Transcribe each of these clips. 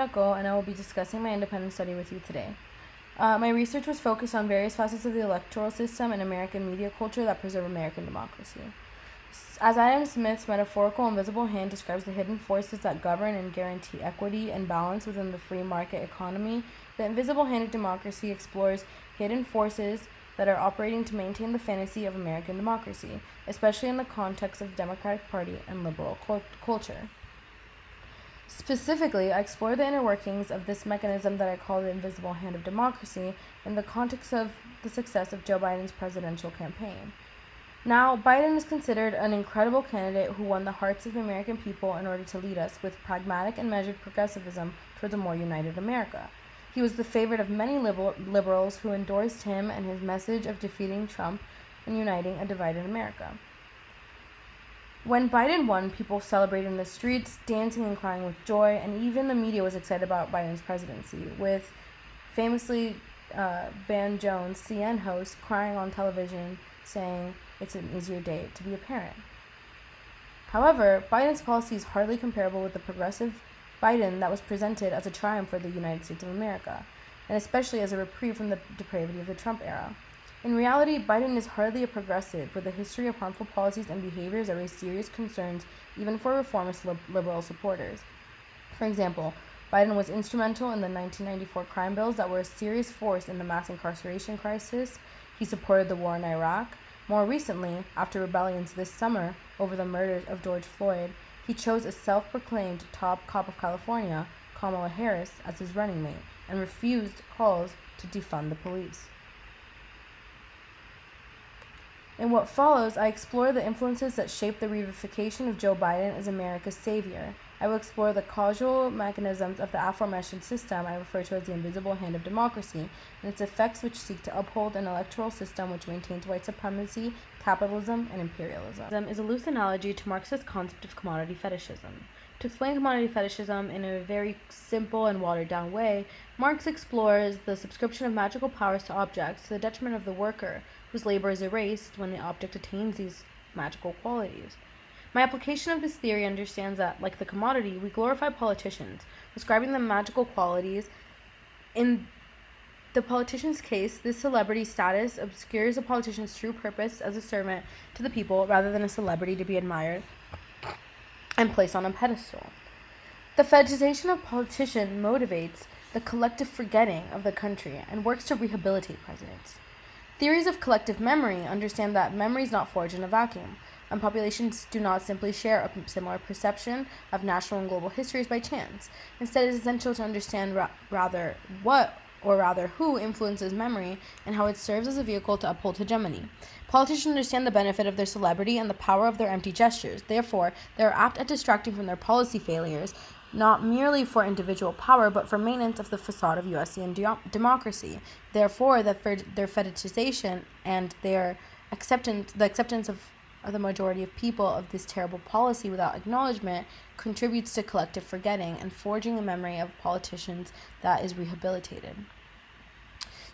Lacau, and I will be discussing my independent study with you today. My research was focused on various facets of the electoral system and American media culture that preserve American democracy. As Adam Smith's metaphorical invisible hand describes the hidden forces that govern and guarantee equity and balance within the free market economy, the invisible hand of democracy explores hidden forces that are operating to maintain the fantasy of American democracy, especially in the context of the Democratic Party and liberal culture. Specifically, I explore the inner workings of this mechanism that I call the invisible hand of democracy in the context of the success of Joe Biden's presidential campaign. Now, Biden is considered an incredible candidate who won the hearts of the American people in order to lead us with pragmatic and measured progressivism towards a more united America. He was the favorite of many liberals who endorsed him and his message of defeating Trump and uniting a divided America. When Biden won, people celebrated in the streets, dancing and crying with joy, and even the media was excited about Biden's presidency, with famously Van Jones, CNN host, crying on television, saying it's an easier day to be a parent. However, Biden's policy is hardly comparable with the progressive Biden that was presented as a triumph for the United States of America, and especially as a reprieve from the depravity of the Trump era. In reality, Biden is hardly a progressive, with a history of harmful policies and behaviors that raise serious concerns even for reformist liberal supporters. For example, Biden was instrumental in the 1994 crime bills that were a serious force in the mass incarceration crisis. He supported the war in Iraq. More recently, after rebellions this summer over the murders of George Floyd, he chose a self-proclaimed top cop of California, Kamala Harris, as his running mate, and refused calls to defund the police. In what follows, I explore the influences that shape the reification of Joe Biden as America's savior. I will explore the causal mechanisms of the aforementioned system I refer to as the invisible hand of democracy, and its effects which seek to uphold an electoral system which maintains white supremacy, capitalism, and imperialism. Is a loose analogy to Marxist concept of commodity fetishism. To explain commodity fetishism in a very simple and watered-down way, Marx explores the subscription of magical powers to objects to the detriment of the worker, whose labor is erased when the object attains these magical qualities. My application of this theory understands that, like the commodity, we glorify politicians, ascribing them magical qualities. In the politician's case, this celebrity status obscures a politician's true purpose as a servant to the people rather than a celebrity to be admired and placed on a pedestal. The fetishization of politician motivates the collective forgetting of the country and works to rehabilitate presidents. Theories of collective memory understand that memory is not forged in a vacuum, and populations do not simply share a similar perception of national and global histories by chance. Instead, it is essential to understand rather who influences memory and how it serves as a vehicle to uphold hegemony. Politicians understand the benefit of their celebrity and the power of their empty gestures. Therefore, they are apt at distracting from their policy failures, not merely for individual power, but for maintenance of the facade of U.S.-ian democracy. Therefore, their fetishization and their the acceptance of the majority of people of this terrible policy without acknowledgement contributes to collective forgetting and forging a memory of politicians that is rehabilitated.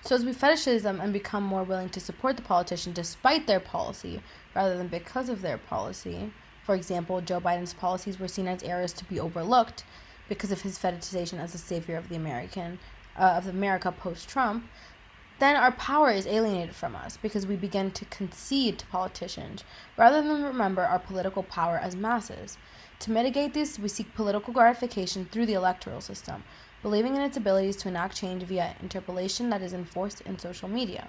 So as we fetishize them and become more willing to support the politician despite their policy rather than because of their policy, for example, Joe Biden's policies were seen as errors to be overlooked because of his fetishization as the savior of America post-Trump, then our power is alienated from us because we begin to concede to politicians rather than remember our political power as masses. To mitigate this, we seek political gratification through the electoral system, believing in its abilities to enact change via interpolation that is enforced in social media.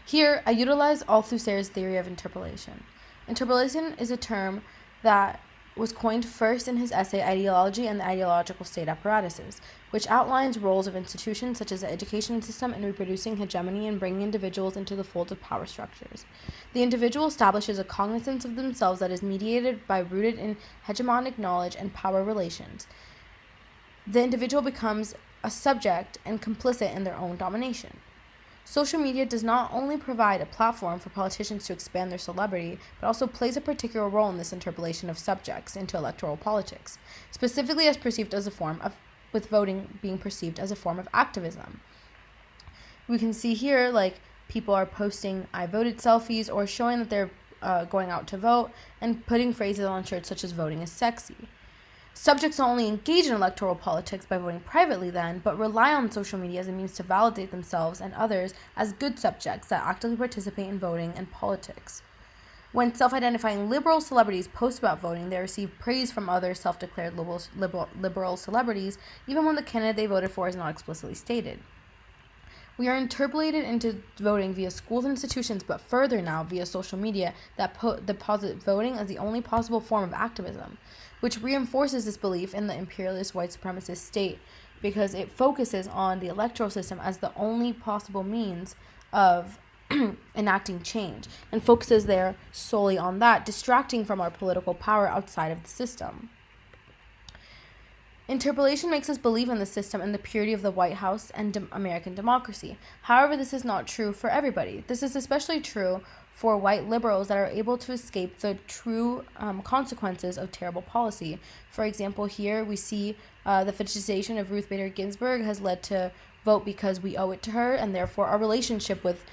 Here, I utilize Althusser's theory of interpolation. Interpolation is a term that was coined first in his essay Ideology and the Ideological State Apparatuses, which outlines roles of institutions such as the education system in reproducing hegemony and bringing individuals into the folds of power structures. The individual establishes a cognizance of themselves that is mediated by rooted in hegemonic knowledge and power relations. The individual becomes a subject and complicit in their own domination. Social media does not only provide a platform for politicians to expand their celebrity, but also plays a particular role in this interpolation of subjects into electoral politics, specifically as perceived as a form of, with voting being perceived as a form of activism. We can see here, people are posting "I voted" selfies or showing that they're going out to vote and putting phrases on shirts such as "voting is sexy." Subjects not only engage in electoral politics by voting privately then, but rely on social media as a means to validate themselves and others as good subjects that actively participate in voting and politics. When self-identifying liberal celebrities post about voting, they receive praise from other self-declared liberal celebrities, even when the candidate they voted for is not explicitly stated. We are interpolated into voting via schools and institutions, but further now via social media that deposit voting as the only possible form of activism, which reinforces this belief in the imperialist white supremacist state because it focuses on the electoral system as the only possible means of enacting change and focuses there solely on that, distracting from our political power outside of the system. Interpolation makes us believe in the system and the purity of the White House and American democracy. However, this is not true for everybody. This is especially true for white liberals that are able to escape the true consequences of terrible policy. For example, here we see the fetishization of Ruth Bader Ginsburg has led to vote because we owe it to her, and therefore our relationship with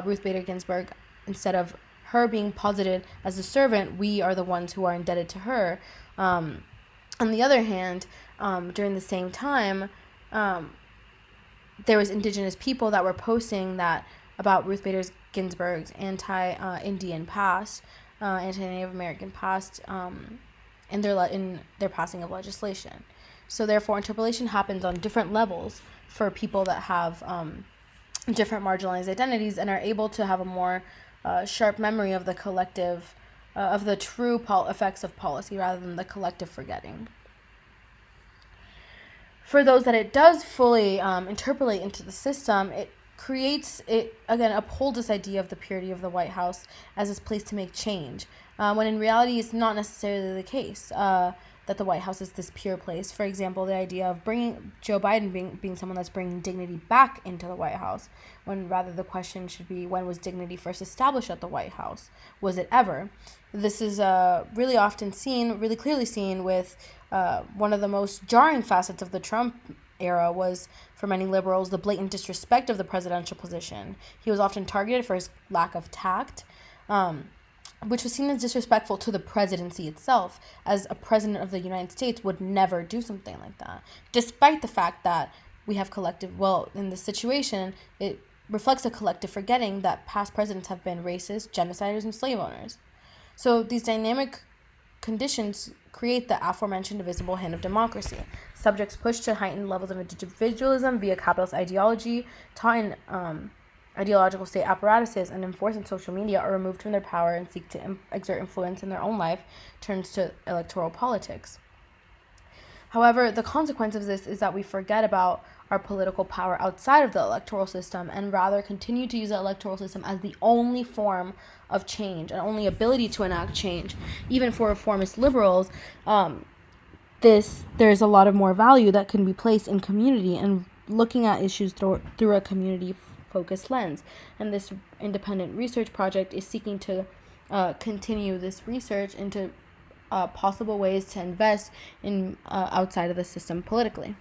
Ruth Bader Ginsburg, instead of her being posited as a servant, we are the ones who are indebted to her. On the other hand, during the same time, there was indigenous people that were posting that about Ruth Bader Ginsburg's anti-Indian past, anti-Native American past, in their passing of legislation. So therefore, interpolation happens on different levels for people that have different marginalized identities and are able to have a more sharp memory of the collective, of the true effects of policy rather than the collective forgetting. For those that it does fully interpolate into the system, it upholds this idea of the purity of the White House as this place to make change, when in reality it's not necessarily the case that the White House is this pure place. For example, the idea of bringing Joe Biden being someone that's bringing dignity back into the White House, when rather the question should be, when was dignity first established at the White House? Was it ever? This is really clearly seen with one of the most jarring facets of the Trump era was, for many liberals, the blatant disrespect of the presidential position. He was often targeted for his lack of tact, which was seen as disrespectful to the presidency itself, as a president of the United States would never do something like that, despite the fact that we have in this situation, it reflects a collective forgetting that past presidents have been racist, genociders, and slave owners. So these dynamic conditions create the aforementioned divisible hand of democracy. Subjects pushed to heightened levels of individualism via capitalist ideology, taught in ideological state apparatuses, and enforced in social media are removed from their power and seek to exert influence in their own life, turns to electoral politics. However, the consequence of this is that we forget about our political power outside of the electoral system and rather continue to use the electoral system as the only form of change and only ability to enact change. Even for reformist liberals, there's a lot of more value that can be placed in community and looking at issues through a community-focused lens. And this independent research project is seeking to continue this research into possible ways to invest in outside of the system politically.